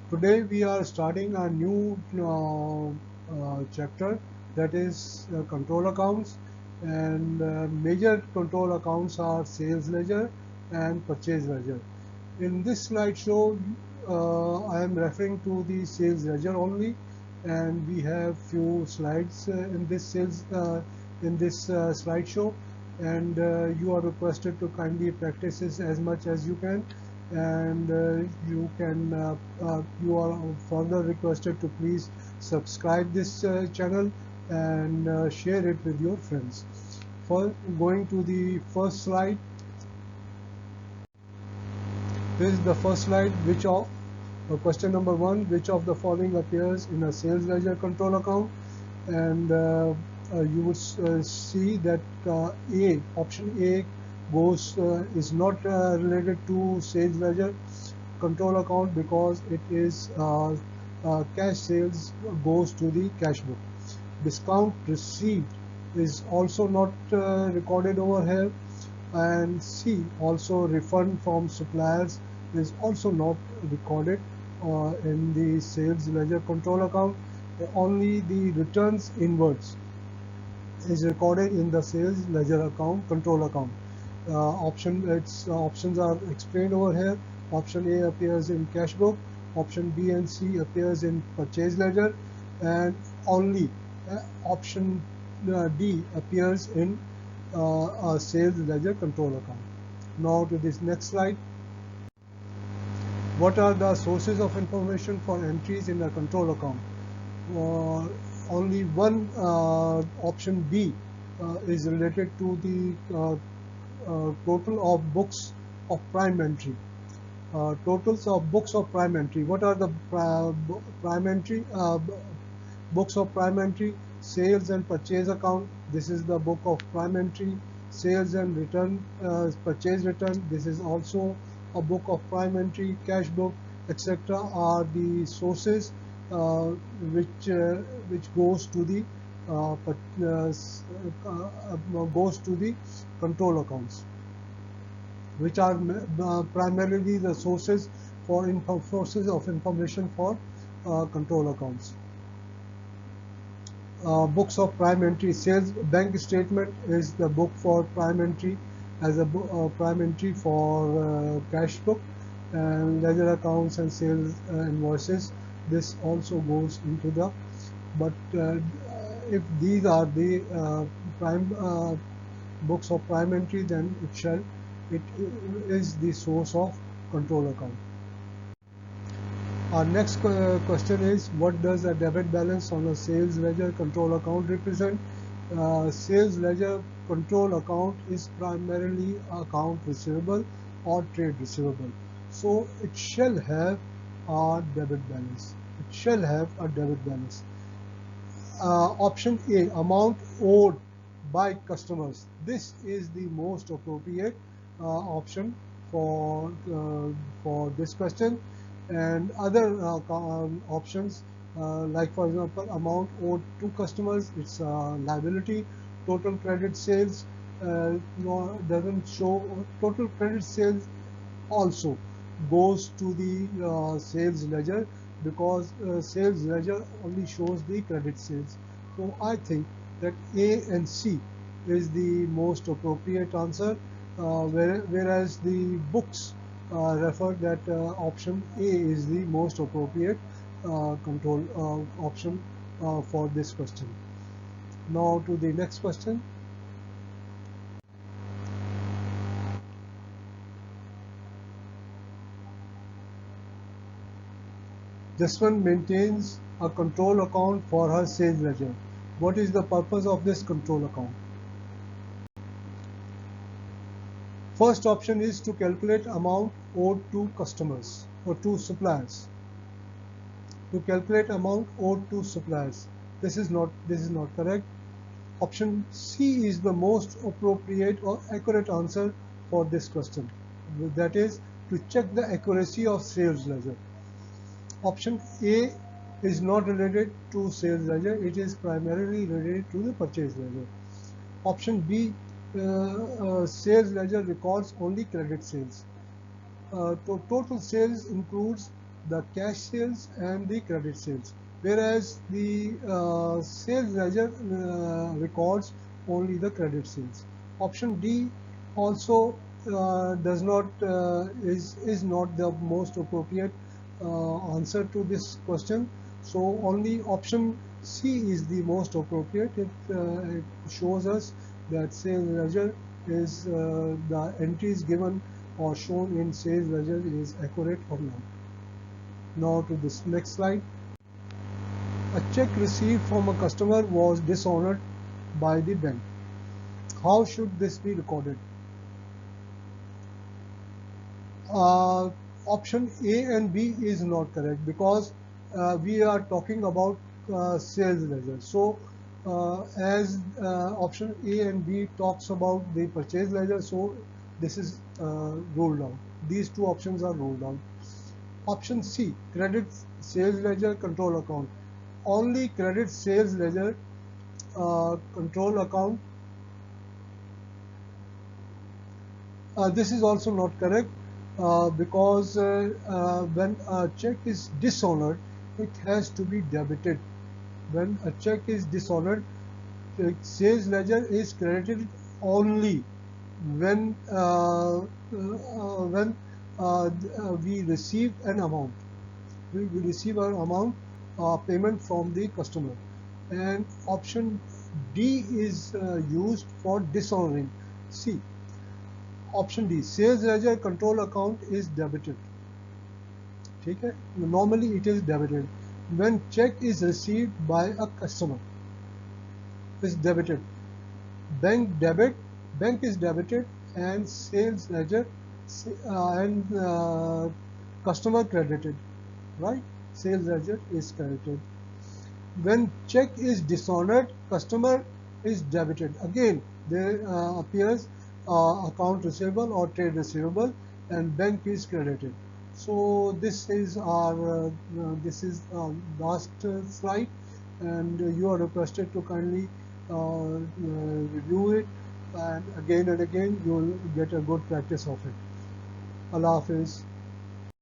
Today we are starting a new chapter, that is control accounts, and major control accounts are sales ledger and purchase ledger. In this slideshow, I am referring to the sales ledger only, and we have few slides in this slideshow, and you are requested to kindly practice this as much as you can, and you are further requested to please subscribe this channel and share it with your friends. For going to the first slide, this is the first slide. Question number one, which of the following appears in a sales ledger control account? And you would see that option A is not related to sales ledger control account, because it is cash sales goes to the cash book. Discount received is also not recorded over here, and C, also refund from suppliers, is also not recorded in the sales ledger control account. Only the returns inwards is recorded in the sales ledger account control account. Options are explained over here. Option A appears in cash book, option B and C appears in purchase ledger, and only option D appears in a sales ledger control account. Now to this next slide. What are the sources of information for entries in a control account? Only one option B is related to the total of books of prime entry. Totals of books of prime entry. What are the prime entry? Books of prime entry? Sales and purchase account. This is the book of prime entry. Sales and return, purchase return. This is also a book of prime entry. Cash book, etc. are the sources which goes to the control accounts, which are primarily the sources sources of information for control accounts. Books of prime entry. Sales bank statement is the book for prime entry, as a prime entry for cash book, and ledger accounts and sales invoices. This also goes into the, but if these are the prime books of prime entry, then it is the source of control account. Our next question is, what does a debit balance on a sales ledger control account represent? Sales ledger control account is primarily account receivable or trade receivable, so it shall have a debit balance. It shall have a debit balance. Option A, amount owed by customers. This is the most appropriate option for this question. And other options, like for example, amount owed to customers, it's liability. Total credit sales doesn't show. Total credit sales also goes to the sales ledger, because sales ledger only shows the credit sales. So I think that A and C is the most appropriate answer, whereas the books refer that option A is the most appropriate control option for this question. Now to the next question. This one maintains a control account for her sales ledger. What is the purpose of this control account? First option is to calculate amount owed to customers or to suppliers. To calculate amount owed to suppliers. This is not correct. Option C is the most appropriate or accurate answer for this question. That is to check the accuracy of sales ledger. Option A is not related to sales ledger. It is primarily related to the purchase ledger. Option B, sales ledger records only credit sales. Total sales includes the cash sales and the credit sales, whereas the sales ledger records only the credit sales. Option D also does not is not the most appropriate answer to this question. So only option C is the most appropriate. It shows us that sales ledger is the entries given or shown in sales ledger is accurate or not. Now to this next slide. A check received from a customer was dishonored by the bank. How should this be recorded? Option A and B is not correct because we are talking about sales ledger. So as option A and B talks about the purchase ledger, so this is ruled out. These two options are ruled out. Option C, credit sales ledger control account. Only credit sales ledger control account. This is also not correct because when a check is dishonored, it has to be debited. When a check is dishonored, the sales ledger is credited only when we receive an amount. We receive an amount payment from the customer, and option D is used for dishonoring. See, option D, sales ledger control account is debited. Okay? Normally it is debited. When check is received by a customer, is debited. Bank is debited, and sales ledger and customer credited, right? Sales ledger is credited. When check is dishonored, customer is debited. Again, there appears account receivable or trade receivable, and bank is credited. So this is our last slide, and you are requested to kindly review it, and again you will get a good practice of it. Allah Hafiz.